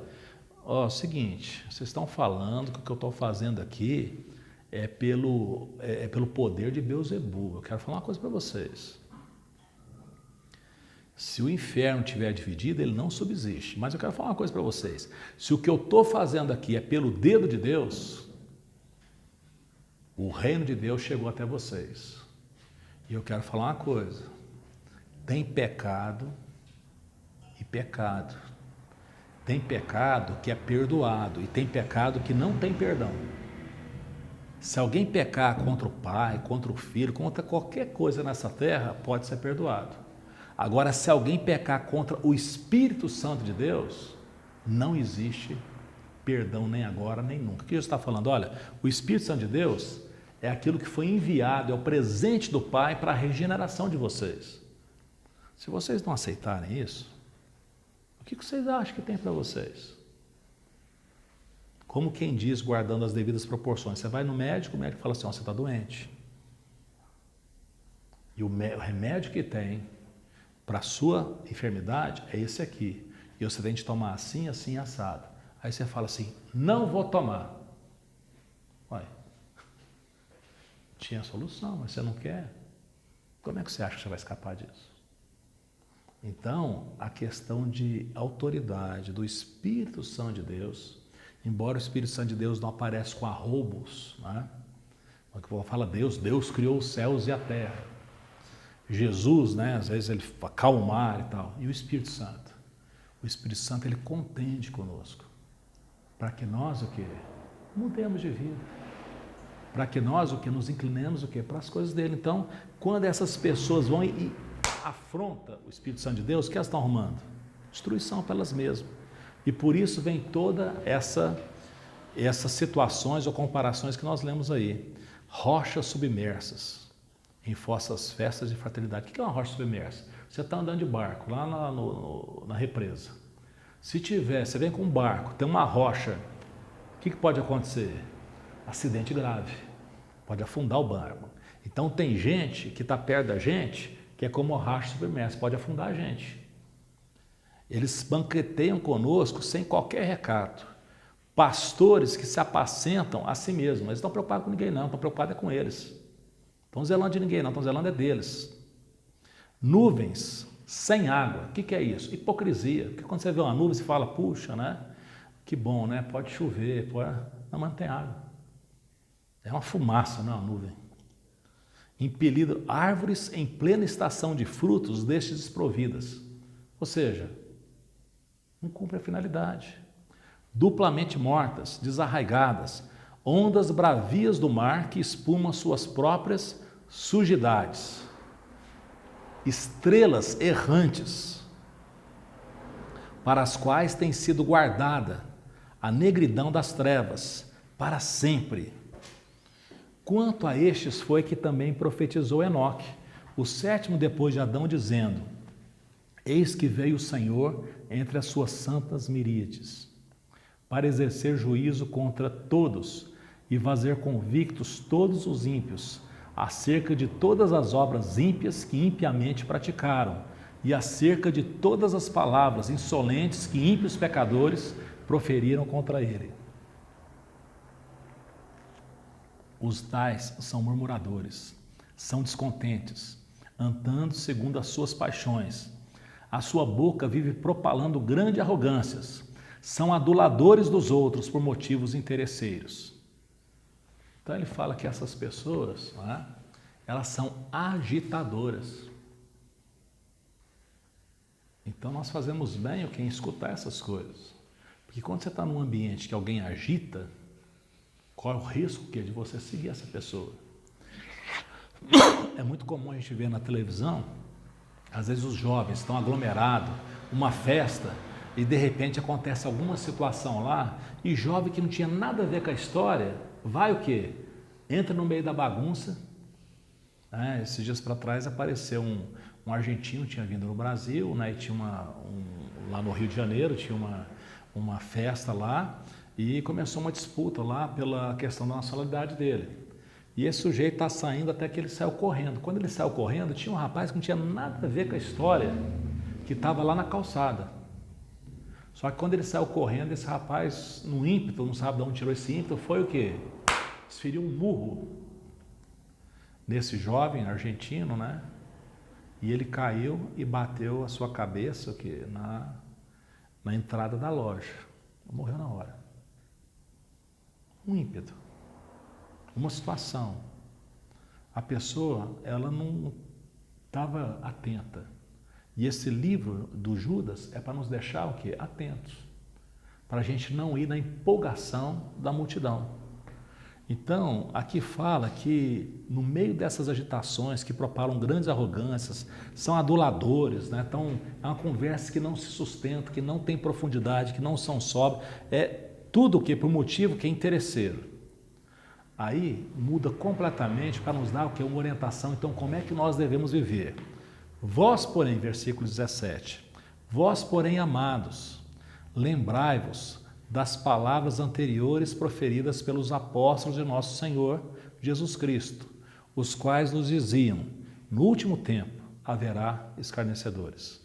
seguinte, vocês estão falando que o que eu estou fazendo aqui é pelo poder de Beelzebub. Eu quero falar uma coisa para vocês. Se o inferno estiver dividido, ele não subsiste. Mas eu quero falar uma coisa para vocês. Se o que eu estou fazendo aqui é pelo dedo de Deus, o reino de Deus chegou até vocês. E eu quero falar uma coisa. Tem pecado e pecado. Tem pecado que é perdoado e tem pecado que não tem perdão. Se alguém pecar contra o pai, contra o filho, contra qualquer coisa nessa terra, pode ser perdoado. Agora, se alguém pecar contra o Espírito Santo de Deus, não existe perdão nem agora, nem nunca. O que Jesus está falando? Olha, o Espírito Santo de Deus é aquilo que foi enviado, é o presente do Pai para a regeneração de vocês. Se vocês não aceitarem isso, o que vocês acham que tem para vocês? Como quem diz, guardando as devidas proporções. Você vai no médico, o médico fala assim, você está doente. E o remédio que tem para a sua enfermidade é esse aqui. E você tem de tomar assim, assim, assado. Aí você fala assim, não vou tomar. Ué, tinha solução, mas você não quer. Como é que você acha que você vai escapar disso? Então, a questão de autoridade do Espírito Santo de Deus, embora o Espírito Santo de Deus não apareça com arroubos, né? Fala Deus criou os céus e a terra. Jesus, né, às vezes ele acalmar e tal. E o Espírito Santo? O Espírito Santo, ele contende conosco. Para que nós, o quê? Mudemos de vida. Para que nós, o quê? Nos inclinemos, o quê? Para as coisas dele. Então, quando essas pessoas vão e afrontam o Espírito Santo de Deus, o que elas estão arrumando? Destruição para elas mesmas. E por isso vem toda essas situações ou comparações que nós lemos aí. Rochas submersas em vossas festas de fraternidade. O que é uma rocha submersa? Você está andando de barco lá na represa. Se tiver, você vem com um barco, tem uma rocha, o que pode acontecer? Acidente grave. Pode afundar o barco. Então tem gente que está perto da gente, que é como uma rocha submersa, pode afundar a gente. Eles banqueteiam conosco sem qualquer recato. Pastores que se apacentam a si mesmos. Eles não estão preocupados com ninguém não, estão preocupados com eles. Estão zelando de ninguém, não, estão zelando é deles. Nuvens sem água, o que é isso? Hipocrisia. Porque quando você vê uma nuvem, você fala, puxa, né? Que bom, né? Pode chover, pode... Não, mas não tem água. É uma fumaça, não é uma nuvem. Impelido, árvores em plena estação de frutos destes desprovidas. Ou seja, não cumpre a finalidade. Duplamente mortas, desarraigadas, ondas bravias do mar que espumam suas próprias sujidades. Estrelas errantes, para as quais tem sido guardada a negridão das trevas, para sempre. Quanto a estes foi que também profetizou Enoque, o sétimo depois de Adão, dizendo: Eis que veio o Senhor entre as suas santas miríades, para exercer juízo contra todos e fazer convictos todos os ímpios, acerca de todas as obras ímpias que impiamente praticaram, e acerca de todas as palavras insolentes que ímpios pecadores proferiram contra ele. Os tais são murmuradores, são descontentes, andando segundo as suas paixões. A sua boca vive propalando grandes arrogâncias, são aduladores dos outros por motivos interesseiros. Então ele fala que essas pessoas, né, elas são agitadoras. Então nós fazemos bem em escutar essas coisas. Porque quando você está num ambiente que alguém agita, qual é o risco que é de você seguir essa pessoa? É muito comum a gente ver na televisão, às vezes os jovens estão aglomerados, uma festa, e de repente acontece alguma situação lá, e jovem que não tinha nada a ver com a história, vai o quê? Entra no meio da bagunça. Esses dias para trás apareceu um argentino, tinha vindo no Brasil, né, e tinha lá no Rio de Janeiro, tinha uma festa lá, e começou uma disputa lá pela questão da nacionalidade dele. E esse sujeito está saindo até que ele saiu correndo. Quando ele saiu correndo, tinha um rapaz que não tinha nada a ver com a história, que estava lá na calçada. Só que quando ele saiu correndo, esse rapaz, no ímpeto, não sabe de onde tirou esse ímpeto, foi o quê? Desferiu um murro nesse jovem argentino, né? E ele caiu e bateu a sua cabeça na entrada da loja. Morreu na hora. Um ímpeto. Uma situação. A pessoa, ela não estava atenta. E esse livro do Judas é para nos deixar o quê? Atentos. Para a gente não ir na empolgação da multidão. Então, aqui fala que no meio dessas agitações que propalam grandes arrogâncias, são aduladores, né? Então, é uma conversa que não se sustenta, que não tem profundidade, que não são sóbrios, é tudo o que por motivo que é interesseiro. Aí muda completamente para nos dar o que? Uma orientação. Então, como é que nós devemos viver? Vós, porém, versículo 17, vós, porém, amados, lembrai-vos das palavras anteriores proferidas pelos apóstolos de nosso Senhor Jesus Cristo, os quais nos diziam: no último tempo haverá escarnecedores,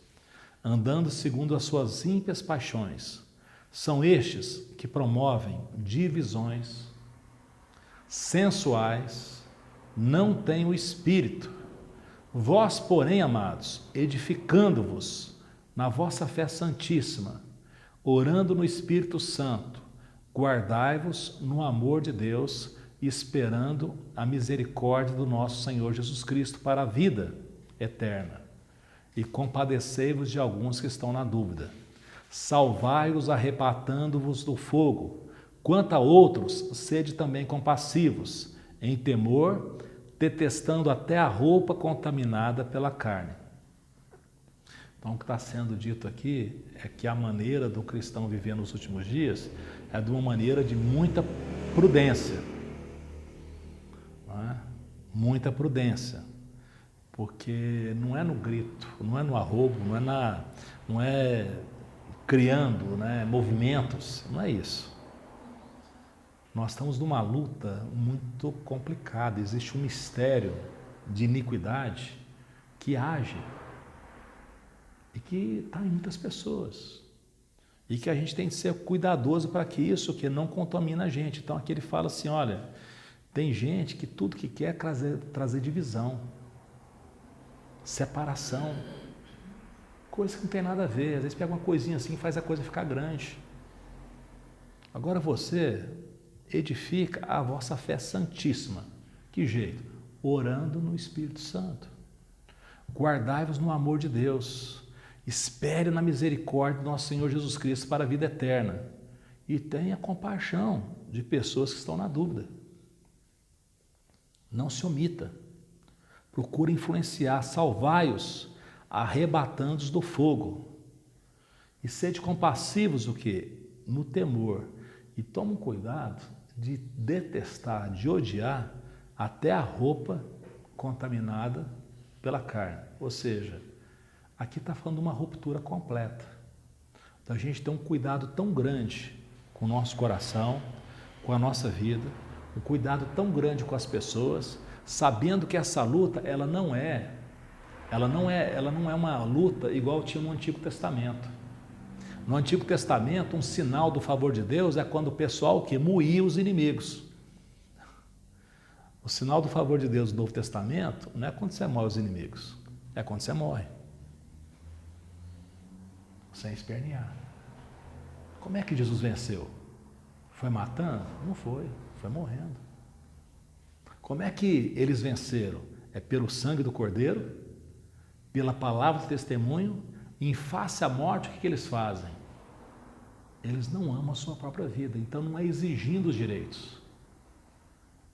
andando segundo as suas ímpias paixões. São estes que promovem divisões, sensuais, não têm o Espírito. Vós, porém, amados, edificando-vos na vossa fé santíssima, orando no Espírito Santo, guardai-vos no amor de Deus, esperando a misericórdia do nosso Senhor Jesus Cristo para a vida eterna. E compadecei-vos de alguns que estão na dúvida. Salvai-os arrebatando-vos do fogo. Quanto a outros, sede também compassivos, em temor, detestando até a roupa contaminada pela carne. Então, o que está sendo dito aqui é que a maneira do cristão viver nos últimos dias é de uma maneira de muita prudência. Não é? Muita prudência. Porque não é no grito, não é no arrobo, não é criando, né, movimentos, não é isso. Nós estamos numa luta muito complicada, existe um mistério de iniquidade que age e que está em muitas pessoas. E que a gente tem que ser cuidadoso para que isso que não contamina a gente. Então aqui ele fala assim, olha, Tem gente que tudo que quer é trazer divisão, separação, coisa que não tem nada a ver. Às vezes pega uma coisinha assim e faz a coisa ficar grande. Agora você edifica a vossa fé santíssima. Que jeito? Orando no Espírito Santo. Guardai-vos no amor de Deus. Espere na misericórdia do nosso Senhor Jesus Cristo para a vida eterna. E tenha compaixão de pessoas que estão na dúvida. Não se omita. Procure influenciar, salvai-os, arrebatando-os do fogo. E sede compassivos o quê? No temor. E toma cuidado de detestar, de odiar até a roupa contaminada pela carne. Ou seja, aqui está falando de uma ruptura completa. Então a gente tem um cuidado tão grande com o nosso coração, com a nossa vida, um cuidado tão grande com as pessoas, sabendo que essa luta, ela não é uma luta igual tinha no Antigo Testamento. No Antigo Testamento, um sinal do favor de Deus é quando o pessoal que moía os inimigos. O sinal do favor de Deus no Novo Testamento não é quando você morre os inimigos, é quando você morre. Sem espernear. Como é que Jesus venceu? Foi matando? Não foi, foi morrendo. Como é que eles venceram? É pelo sangue do Cordeiro, pela palavra do testemunho, e em face à morte, o que eles fazem? Eles não amam a sua própria vida, então não é exigindo os direitos.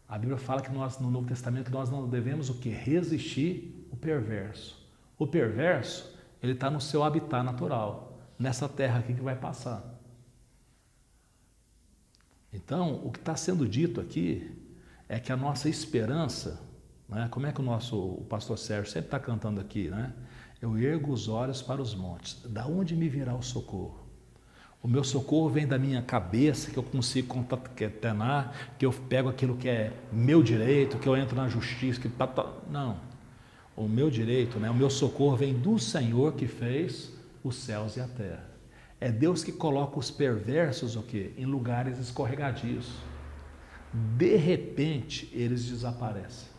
A Bíblia fala que nós, no Novo Testamento, nós não devemos o quê? Resistir o perverso. O perverso, ele está no seu habitat natural, nessa terra aqui que vai passar. Então, o que está sendo dito aqui é que a nossa esperança, né? Como é que o pastor Sérgio sempre está cantando aqui, né? Eu ergo os olhos para os montes. Da onde me virá o socorro? O meu socorro vem da minha cabeça, que eu consigo concatenar, que eu pego aquilo que é meu direito, que eu entro na justiça. Não. O meu direito, né? O meu socorro vem do Senhor que fez os céus e a terra. É Deus que coloca os perversos o quê? Em lugares escorregadios. De repente, eles desaparecem.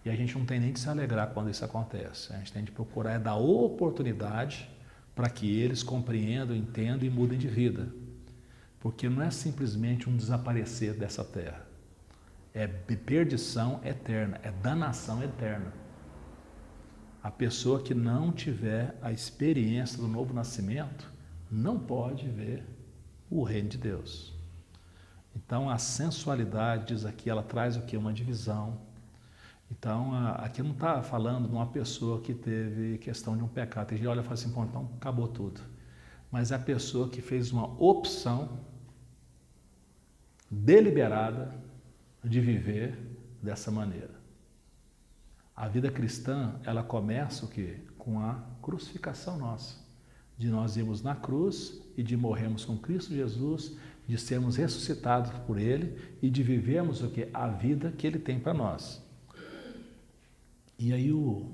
E a gente não tem nem que se alegrar quando isso acontece. A gente tem que procurar dar oportunidade para que eles compreendam, entendam e mudem de vida. Porque não é simplesmente um desaparecer dessa terra. É perdição eterna, é danação eterna. A pessoa que não tiver a experiência do novo nascimento não pode ver o reino de Deus. Então a sensualidade, diz aqui, ela traz o quê? Uma divisão. Então, aqui não está falando de uma pessoa que teve questão de um pecado. Tem gente que olha e fala assim, pô, então acabou tudo. Mas é a pessoa que fez uma opção deliberada de viver dessa maneira. A vida cristã, ela começa o quê? Com a crucificação nossa. De nós irmos na cruz e de morrermos com Cristo Jesus, de sermos ressuscitados por Ele e de vivermos o quê? A vida que Ele tem para nós. E aí o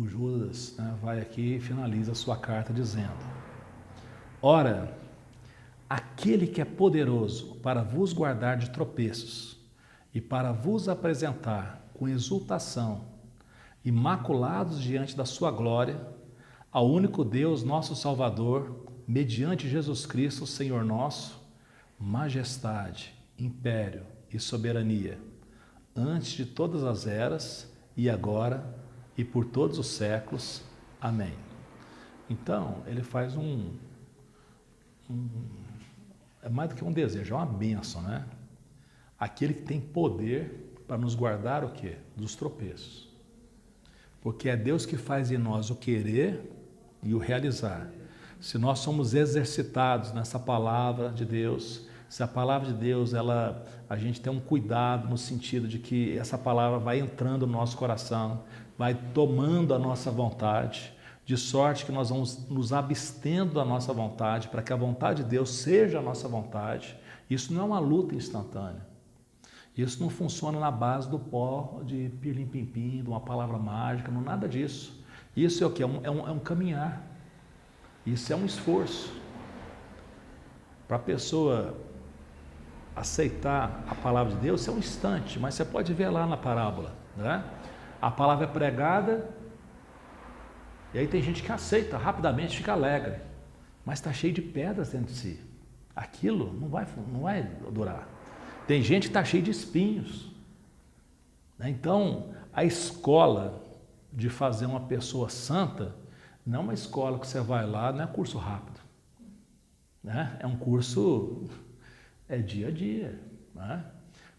Judas, né, vai aqui e finaliza a sua carta dizendo: ora, aquele que é poderoso para vos guardar de tropeços e para vos apresentar com exultação, imaculados diante da sua glória, ao único Deus, nosso Salvador, mediante Jesus Cristo, Senhor nosso, majestade, império e soberania, antes de todas as eras, e agora e por todos os séculos. Amém. Então, ele faz é mais do que um desejo, é uma bênção, né? Aquele que tem poder para nos guardar o quê? Dos tropeços. Porque é Deus que faz em nós o querer e o realizar. Se nós somos exercitados nessa palavra de Deus, se a palavra de Deus, a gente tem um cuidado no sentido de que essa palavra vai entrando no nosso coração, vai tomando a nossa vontade, de sorte que nós vamos nos abstendo da nossa vontade, para que a vontade de Deus seja a nossa vontade. Isso não é uma luta instantânea. Isso não funciona na base do pó de pirlim-pim-pim, de uma palavra mágica, não nada disso. Isso é o quê? É um caminhar. Isso é um esforço. Para a pessoa aceitar a palavra de Deus é um instante, mas você pode ver lá na parábola, né? A palavra é pregada e aí tem gente que aceita rapidamente, fica alegre, mas está cheio de pedras dentro de si. Aquilo não vai durar. Tem gente que está cheio de espinhos, né? Então, a escola de fazer uma pessoa santa não é uma escola que você vai lá, não é curso rápido, né? É um curso, é dia a dia, né?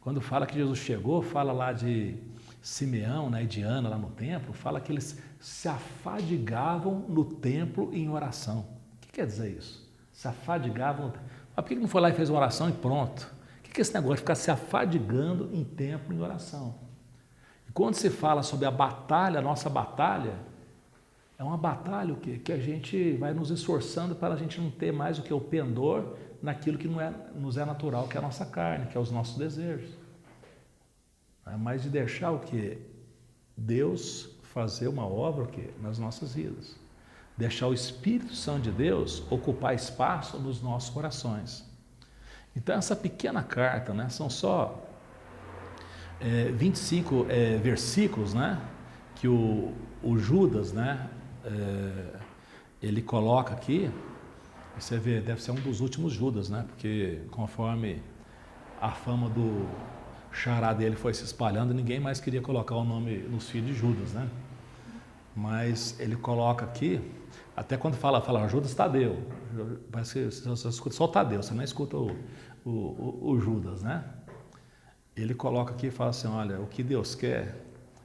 Quando fala que Jesus chegou, fala lá de Simeão, né, e de Ana lá no templo, fala que eles se afadigavam no templo em oração. O que quer dizer isso? Se afadigavam. Mas por que não foi lá e fez uma oração e pronto? O que é esse negócio de ficar se afadigando em templo em oração? E quando se fala sobre a batalha, a nossa batalha, é uma batalha que a gente vai nos esforçando para a gente não ter mais o que? O pendor naquilo que nos é natural, que é a nossa carne, que é os nossos desejos. Mas de deixar o que? Deus fazer uma obra o quê? Nas nossas vidas. Deixar o Espírito Santo de Deus ocupar espaço nos nossos corações. Então essa pequena carta, né, são só 25 versículos, né, que o Judas, né, ele coloca aqui. Você vê, deve ser um dos últimos Judas, né, porque conforme a fama do xará dele foi se espalhando, ninguém mais queria colocar o nome nos filhos de Judas, né? Mas ele coloca aqui, até quando fala Judas Tadeu, parece que você escuta só o Tadeu, você não escuta o Judas, né? Ele coloca aqui e fala assim, olha, o que Deus quer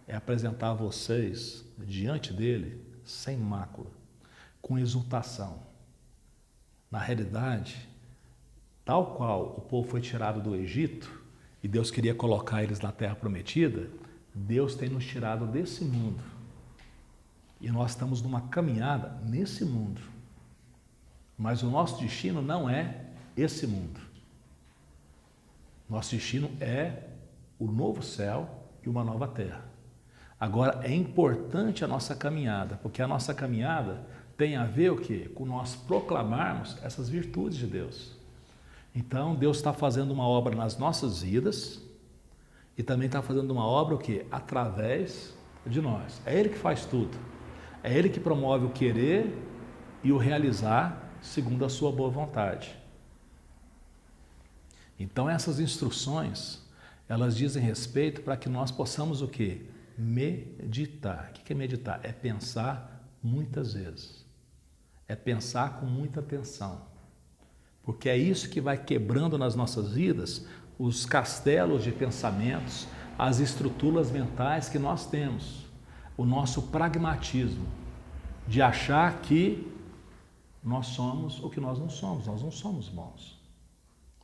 é apresentar vocês diante dele sem mácula, com exultação. Na realidade, tal qual o povo foi tirado do Egito, e Deus queria colocar eles na terra prometida, Deus tem nos tirado desse mundo. E nós estamos numa caminhada nesse mundo. Mas o nosso destino não é esse mundo. Nosso destino é o novo céu e uma nova terra. Agora, é importante a nossa caminhada, porque a nossa caminhada tem a ver o quê? Com nós proclamarmos essas virtudes de Deus. Então, Deus está fazendo uma obra nas nossas vidas e também está fazendo uma obra o quê? Através de nós. É Ele que faz tudo. É Ele que promove o querer e o realizar segundo a sua boa vontade. Então, essas instruções, elas dizem respeito para que nós possamos o quê? Meditar. O que é meditar? É pensar muitas vezes. É pensar com muita atenção. Porque é isso que vai quebrando nas nossas vidas os castelos de pensamentos, as estruturas mentais que nós temos, o nosso pragmatismo de achar que nós somos o que nós não somos bons.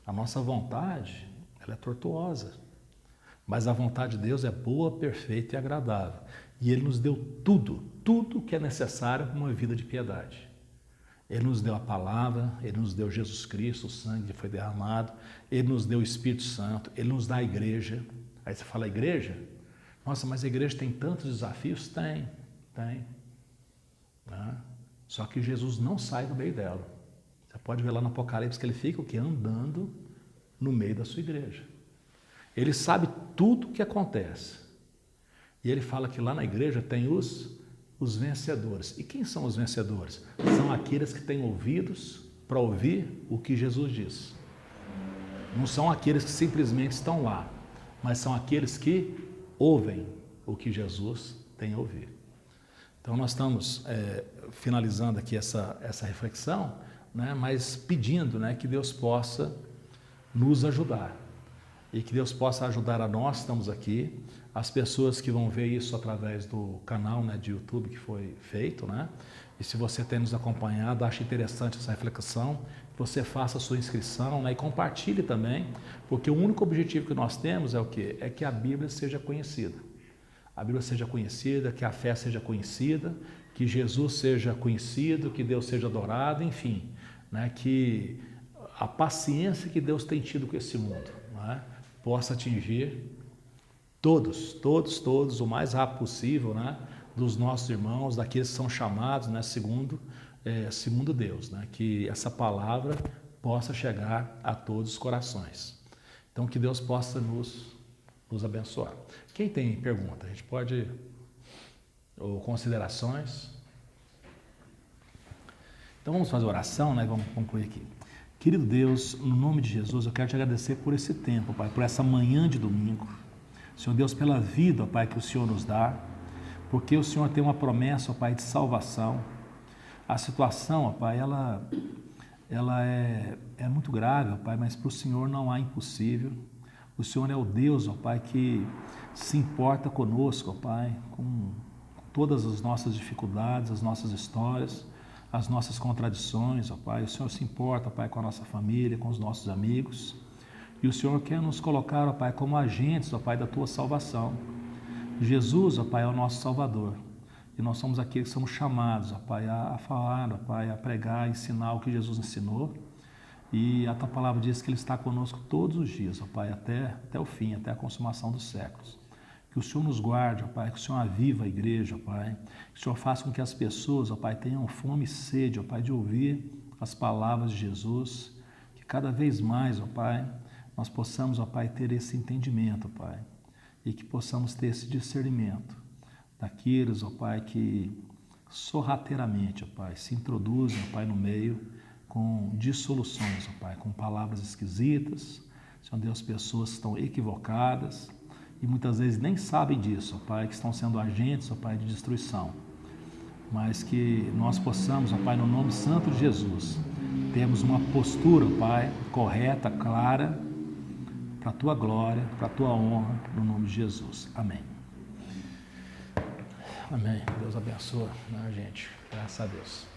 A nossa vontade, ela é tortuosa, mas a vontade de Deus é boa, perfeita e agradável. E Ele nos deu tudo que é necessário para uma vida de piedade. Ele nos deu a palavra, Ele nos deu Jesus Cristo, o sangue que foi derramado, Ele nos deu o Espírito Santo, Ele nos dá a igreja. Aí você fala, igreja? Nossa, mas a igreja tem tantos desafios? Tem. Né? Só que Jesus não sai do meio dela. Você pode ver lá no Apocalipse que Ele fica o quê? Andando no meio da sua igreja. Ele sabe tudo o que acontece. E Ele fala que lá na igreja tem os vencedores. E quem são os vencedores? São aqueles que têm ouvidos para ouvir o que Jesus diz. Não são aqueles que simplesmente estão lá, mas são aqueles que ouvem o que Jesus tem a ouvir. Então nós estamos finalizando aqui essa reflexão, né, mas pedindo, né, que Deus possa nos ajudar. E que Deus possa ajudar a nós, estamos aqui, as pessoas que vão ver isso através do canal, né, de YouTube que foi feito, né? E se você tem nos acompanhado, acha interessante essa reflexão, você faça a sua inscrição, né, e compartilhe também, porque o único objetivo que nós temos é o quê? É que a Bíblia seja conhecida. A Bíblia seja conhecida, que a fé seja conhecida, que Jesus seja conhecido, que Deus seja adorado, enfim, né, que a paciência que Deus tem tido com esse mundo, né, possa atingir todos, o mais rápido possível, né, dos nossos irmãos, daqueles que são chamados, né, segundo Deus, né, que essa palavra possa chegar a todos os corações. Então, que Deus possa nos abençoar. Quem tem pergunta? A gente pode, ou considerações? Então, vamos fazer oração, né? Vamos concluir aqui. Querido Deus, no nome de Jesus, eu quero te agradecer por esse tempo, Pai, por essa manhã de domingo. Senhor Deus, pela vida, Pai, que o Senhor nos dá, porque o Senhor tem uma promessa, Pai, de salvação. A situação, Pai, ela é muito grave, Pai, mas para o Senhor não há impossível. O Senhor é o Deus, Pai, que se importa conosco, Pai, com todas as nossas dificuldades, as nossas histórias, as nossas contradições, Pai. O Senhor se importa, Pai, com a nossa família, com os nossos amigos. E o Senhor quer nos colocar, Pai, como agentes, Pai, da Tua salvação. Jesus, Pai, é o nosso Salvador. E nós somos aqueles que somos chamados, Pai, a falar, Pai, a pregar, a ensinar o que Jesus ensinou. E a Tua palavra diz que Ele está conosco todos os dias, Pai, até o fim, até a consumação dos séculos. Que o Senhor nos guarde, Pai, que o Senhor aviva a igreja, Pai. Que o Senhor faça com que as pessoas, Pai, tenham fome e sede, Pai, de ouvir as palavras de Jesus. Que cada vez mais, Pai, nós possamos, Pai, ter esse entendimento, Pai. E que possamos ter esse discernimento daqueles, Pai, que sorrateiramente, Pai, se introduzem, Pai, no meio com dissoluções, Pai, com palavras esquisitas. Senhor Deus, pessoas que estão equivocadas e muitas vezes nem sabem disso, Pai, que estão sendo agentes, Pai, de destruição. Mas que nós possamos, Pai, no nome santo de Jesus, termos uma postura, Pai, correta, clara, para a Tua glória, para a Tua honra, no nome de Jesus. Amém. Amém. Deus abençoe a gente. Graças a Deus.